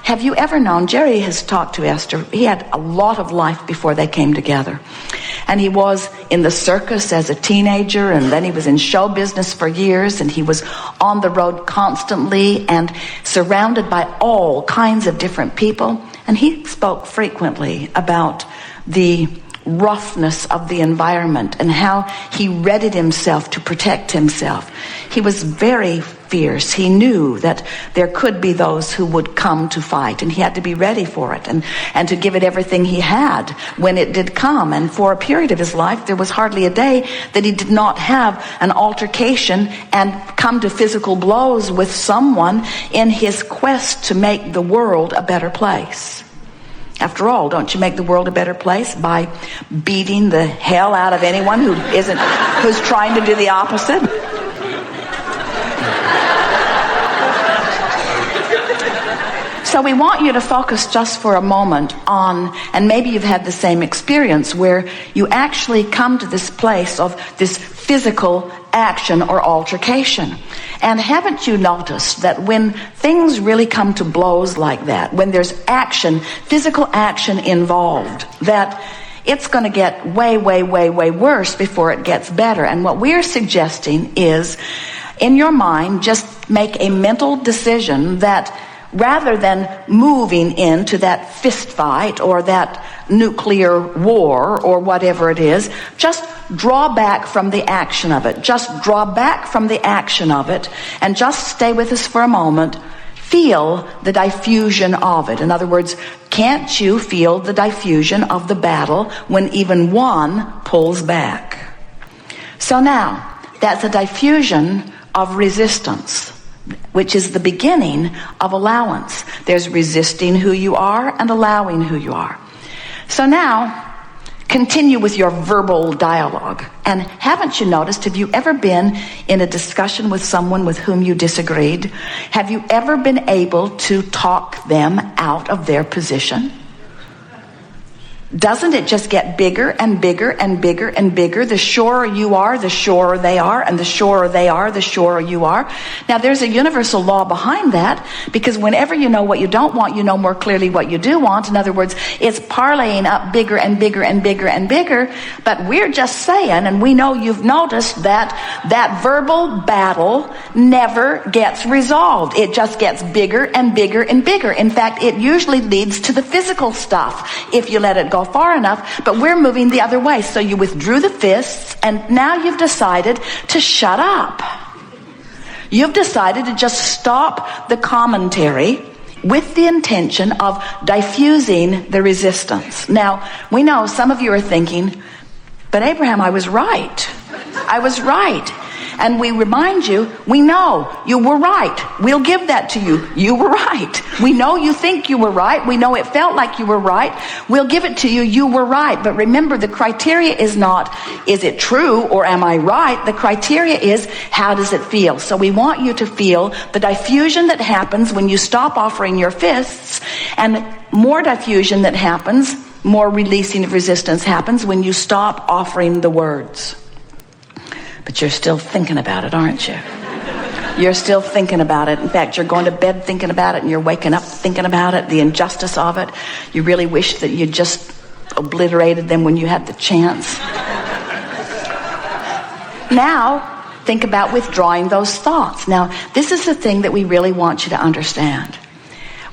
have you ever known, Jerry has talked to Esther, he had a lot of life before they came together. And he was in the circus as a teenager, and then he was in show business for years, and he was on the road constantly and surrounded by all kinds of different people. And he spoke frequently about the roughness of the environment and how he readied himself to protect himself. He was very fierce. He knew that there could be those who would come to fight, and he had to be ready for it and to give it everything he had when it did come. And for a period of his life, there was hardly a day that he did not have an altercation and come to physical blows with someone in his quest to make the world a better place. After all, don't you make the world a better place by beating the hell out of anyone who's trying to do the opposite? So we want you to focus just for a moment on, and maybe you've had the same experience, where you actually come to this place of this physical action or altercation. And haven't you noticed that when things really come to blows like that, when there's action, physical action involved, that it's going to get way, way, way, way worse before it gets better? And what we're suggesting is, in your mind, just make a mental decision that rather than moving into that fist fight or that nuclear war or whatever it is, just draw back from the action of it. Just draw back from the action of it and just stay with us for a moment. Feel the diffusion of it. In other words, can't you feel the diffusion of the battle when even one pulls back? So now, that's a diffusion of resistance, which is the beginning of allowance. There's resisting who you are and allowing who you are. So now, continue with your verbal dialogue. And haven't you noticed, have you ever been in a discussion with someone with whom you disagreed? Have you ever been able to talk them out of their position? Doesn't it just get bigger and bigger and bigger and bigger? The surer you are, the surer they are, and the surer they are, the surer you are. Now, there's a universal law behind that, because whenever you know what you don't want, you know more clearly what you do want. In other words, it's parlaying up bigger and bigger and bigger and bigger. But we're just saying, and we know you've noticed that verbal battle never gets resolved. It just gets bigger and bigger and bigger. In fact, it usually leads to the physical stuff if you let it go far enough, but we're moving the other way. So you withdrew the fists, and now you've decided to shut up. You've decided to just stop the commentary with the intention of diffusing the resistance. Now, we know some of you are thinking, but Abraham, I was right. I was right. And we remind you, we know you were right. We'll give that to you. You were right. We know you think you were right. We know it felt like you were right. We'll give it to you. You were right. But remember, the criteria is not, is it true or am I right? The criteria is, how does it feel? So we want you to feel the diffusion that happens when you stop offering your fists, and more diffusion that happens, more releasing of resistance happens when you stop offering the words. But you're still thinking about it, aren't you? You're still thinking about it. In fact, you're going to bed thinking about it, and you're waking up thinking about it, the injustice of it. You really wish that you just obliterated them when you had the chance. Now, think about withdrawing those thoughts. Now, this is the thing that we really want you to understand.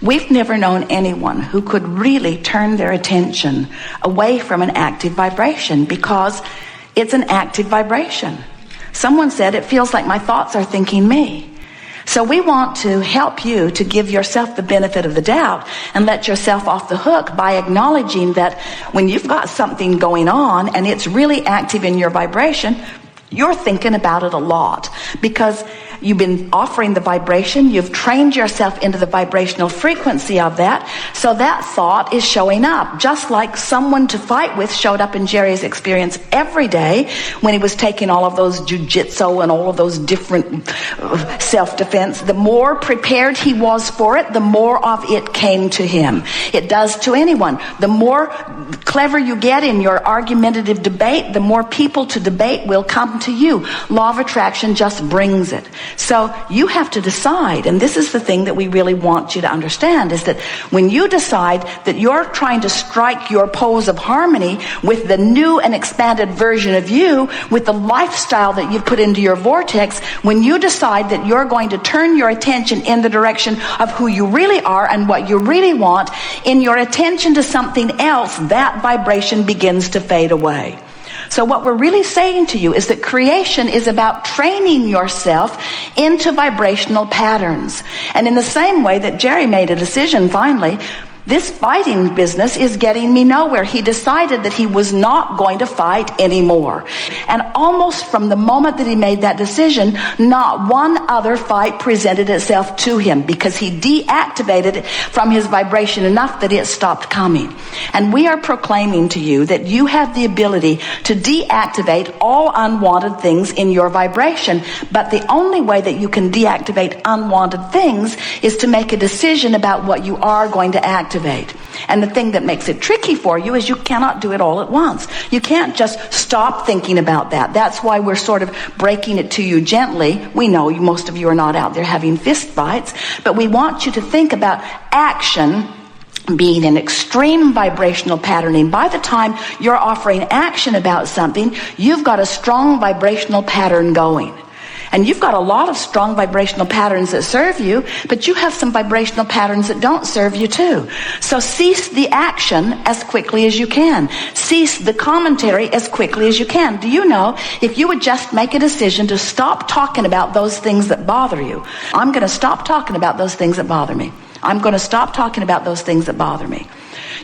We've never known anyone who could really turn their attention away from an active vibration, because it's an active vibration. Someone said, it feels like my thoughts are thinking me. So we want to help you to give yourself the benefit of the doubt and let yourself off the hook by acknowledging that when you've got something going on and it's really active in your vibration, you're thinking about it a lot, because you've been offering the vibration, you've trained yourself into the vibrational frequency of that, so that thought is showing up. Just like someone to fight with showed up in Jerry's experience every day when he was taking all of those jujitsu and all of those different self-defense. The more prepared he was for it, the more of it came to him. It does to anyone. The more clever you get in your argumentative debate, the more people to debate will come to you. Law of attraction just brings it. So you have to decide, and this is the thing that we really want you to understand, is that when you decide that you're trying to strike your pose of harmony with the new and expanded version of you, with the lifestyle that you've put into your vortex, when you decide that you're going to turn your attention in the direction of who you really are and what you really want, in your attention to something else, that vibration begins to fade away. So what we're really saying to you is that creation is about training yourself into vibrational patterns. And in the same way that Jerry made a decision finally, this fighting business is getting me nowhere. He decided that he was not going to fight anymore. And almost from the moment that he made that decision, not one other fight presented itself to him, because he deactivated it from his vibration enough that it stopped coming. And we are proclaiming to you that you have the ability to deactivate all unwanted things in your vibration. But the only way that you can deactivate unwanted things is to make a decision about what you are going to activate. And the thing that makes it tricky for you is you cannot do it all at once. You can't just stop thinking about that. That's why we're sort of breaking it to you gently. We know most of you are not out there having fist fights, but we want you to think about action being an extreme vibrational patterning. By the time you're offering action about something, you've got a strong vibrational pattern going. And you've got a lot of strong vibrational patterns that serve you, but you have some vibrational patterns that don't serve you too. So cease the action as quickly as you can. Cease the commentary as quickly as you can. Do you know, if you would just make a decision to stop talking about those things that bother you, I'm going to stop talking about those things that bother me. I'm going to stop talking about those things that bother me.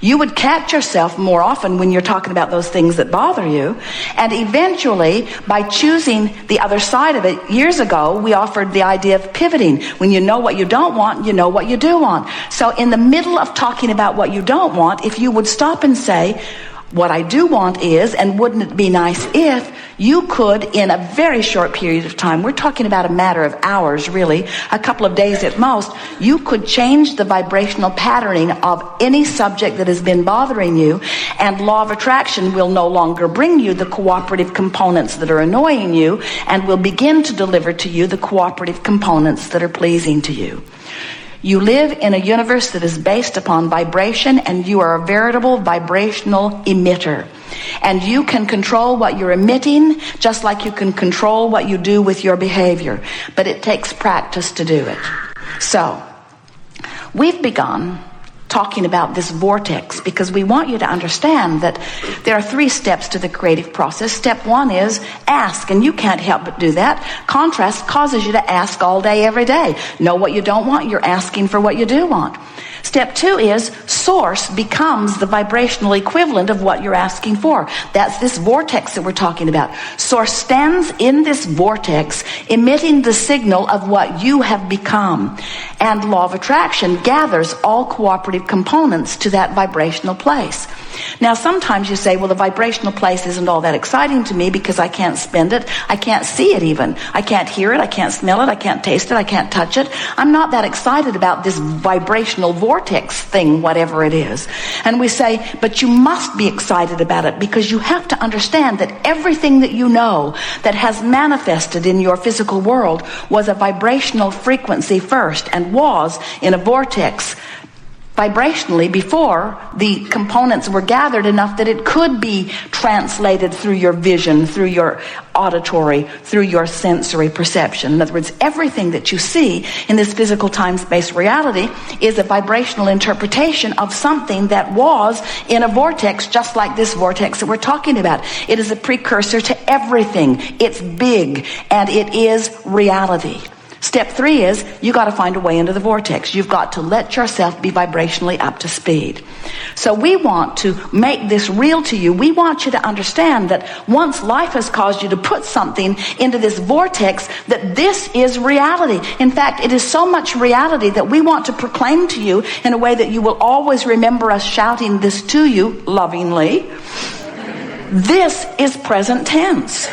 You would catch yourself more often when you're talking about those things that bother you. And eventually, by choosing the other side of it, years ago, we offered the idea of pivoting. When you know what you don't want, you know what you do want. So in the middle of talking about what you don't want, if you would stop and say, what I do want is, and wouldn't it be nice if, you could, in a very short period of time, we're talking about a matter of hours really, a couple of days at most, you could change the vibrational patterning of any subject that has been bothering you, and law of attraction will no longer bring you the cooperative components that are annoying you, and will begin to deliver to you the cooperative components that are pleasing to you. You live in a universe that is based upon vibration, and you are a veritable vibrational emitter. And you can control what you're emitting just like you can control what you do with your behavior. But it takes practice to do it. So, we've begun talking about this vortex because we want you to understand that there are 3 steps to the creative process. Step 1 is ask, and you can't help but do that. Contrast causes you to ask all day, every day. Know what you don't want, you're asking for what you do want. Step 2 is source becomes the vibrational equivalent of what you're asking for. That's this vortex that we're talking about. Source stands in this vortex, emitting the signal of what you have become. And law of attraction gathers all cooperative components to that vibrational place. Now, sometimes you say, well, the vibrational place isn't all that exciting to me because I can't spend it. I can't see it even. I can't hear it. I can't smell it. I can't taste it. I can't touch it. I'm not that excited about this vibrational vortex thing, whatever it is. And we say, but you must be excited about it because you have to understand that everything that you know that has manifested in your physical world was a vibrational frequency first and was in a vortex vibrationally before the components were gathered enough that it could be translated through your vision, through your auditory, through your sensory perception. In other words, everything that you see in this physical time-space reality is a vibrational interpretation of something that was in a vortex, just like this vortex that we're talking about. It is a precursor to everything. It's big, and it is reality. Step 3 is you got to find a way into the vortex. You've got to let yourself be vibrationally up to speed. So we want to make this real to you. We want you to understand that once life has caused you to put something into this vortex, that this is reality. In fact, it is so much reality that we want to proclaim to you in a way that you will always remember us shouting this to you lovingly. This is present tense.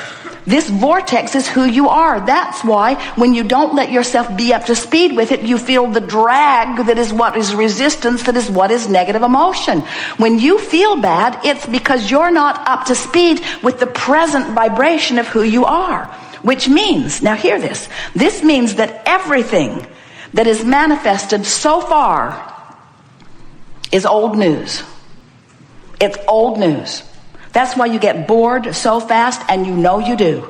This vortex is who you are. That's why when you don't let yourself be up to speed with it, you feel the drag that is what is resistance, that is what is negative emotion. When you feel bad, it's because you're not up to speed with the present vibration of who you are. which means, now hear this, this means that everything that is manifested so far is old news. It's old news. That's why you get bored so fast, and you know you do.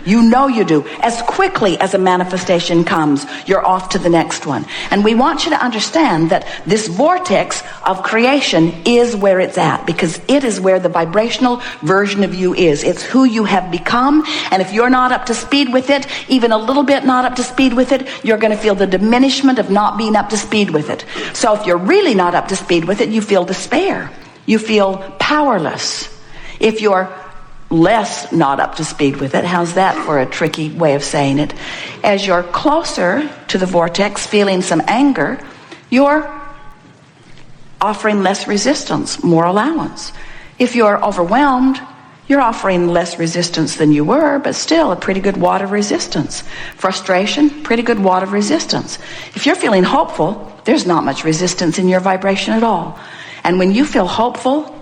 You know you do. As quickly as a manifestation comes, you're off to the next one. And we want you to understand that this vortex of creation is where it's at, because it is where the vibrational version of you is. It's who you have become. And if you're not up to speed with it, even a little bit not up to speed with it, you're going to feel the diminishment of not being up to speed with it. So if you're really not up to speed with it, you feel despair. You feel powerless. If you're less not up to speed with it, how's that for a tricky way of saying it? As you're closer to the vortex, feeling some anger, you're offering less resistance, more allowance. If you're overwhelmed, you're offering less resistance than you were, but still a pretty good wad of resistance. Frustration, pretty good wad of resistance. If you're feeling hopeful, there's not much resistance in your vibration at all. And when you feel hopeful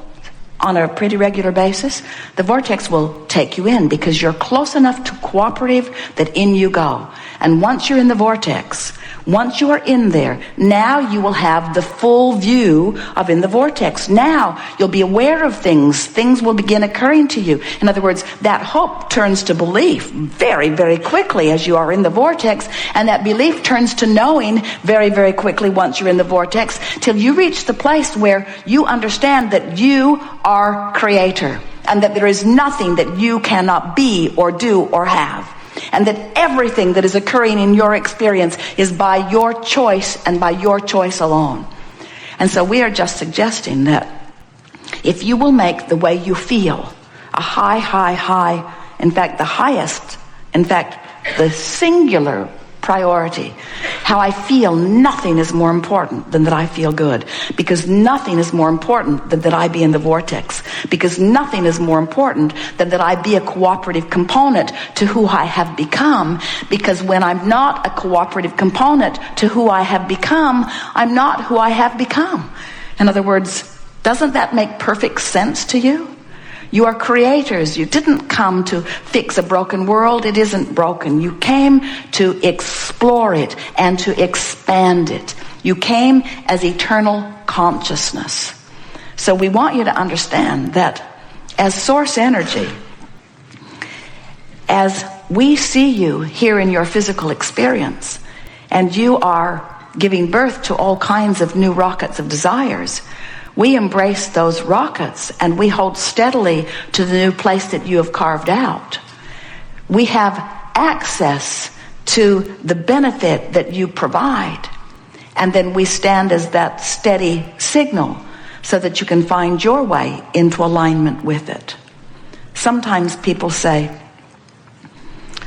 on a pretty regular basis, the vortex will take you in, because you're close enough to cooperative that in you go. And once you're in the vortex, once you are in there, now you will have the full view of in the vortex. Now you'll be aware of things. Things will begin occurring to you. In other words, that hope turns to belief very, very quickly as you are in the vortex. And that belief turns to knowing very, very quickly once you're in the vortex, till you reach the place where you understand that you are creator, and that there is nothing that you cannot be or do or have. And that everything that is occurring in your experience is by your choice and by your choice alone. And so we are just suggesting that if you will make the way you feel a high, high, high, in fact the highest, in fact the singular priority, how I feel, nothing is more important than that I feel good, because nothing is more important than that I be in the vortex, because nothing is more important than that I be a cooperative component to who I have become, because when I'm not a cooperative component to who I have become, I'm not who I have become. In other words, doesn't that make perfect sense to you? You are creators. You didn't come to fix a broken world. It isn't broken. You came to explore it and to expand it. You came as eternal consciousness. So we want you to understand that as source energy, as we see you here in your physical experience, and you are giving birth to all kinds of new rockets of desires, we embrace those rockets and we hold steadily to the new place that you have carved out. We have access to the benefit that you provide, and then we stand as that steady signal so that you can find your way into alignment with it. Sometimes people say,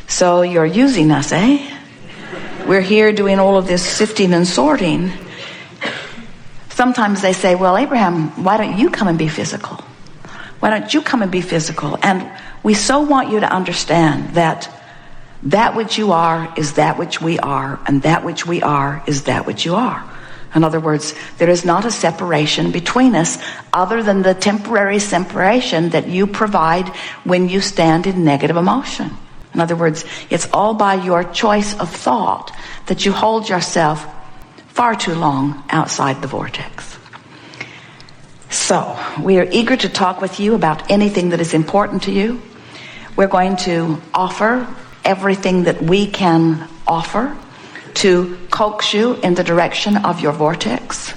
so you're using us, eh? We're here doing all of this sifting and sorting. Sometimes they say, well, Abraham, why don't you come and be physical? Why don't you come and be physical? And we so want you to understand that that which you are is that which we are, and that which we are is that which you are. In other words, there is not a separation between us other than the temporary separation that you provide when you stand in negative emotion. In other words, it's all by your choice of thought that you hold yourself far too long outside the vortex. So, we are eager to talk with you about anything that is important to you. We're going to offer everything that we can offer to coax you in the direction of your vortex.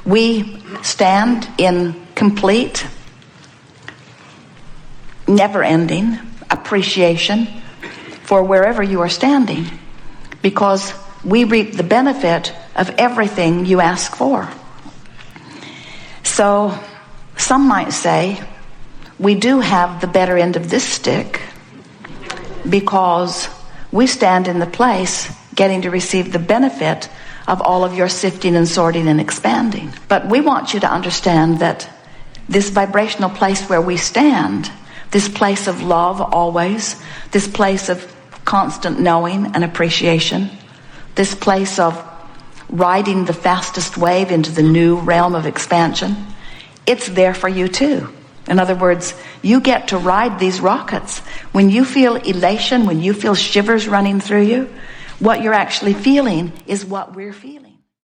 We stand in complete, never-ending appreciation for wherever you are standing, because we reap the benefit of everything you ask for. So some might say we do have the better end of this stick, because we stand in the place getting to receive the benefit of all of your sifting and sorting and expanding. But we want you to understand that this vibrational place where we stand, this place of love always, this place of constant knowing and appreciation, this place of riding the fastest wave into the new realm of expansion, it's there for you too. In other words, you get to ride these rockets. When you feel elation, when you feel shivers running through you, what you're actually feeling is what we're feeling.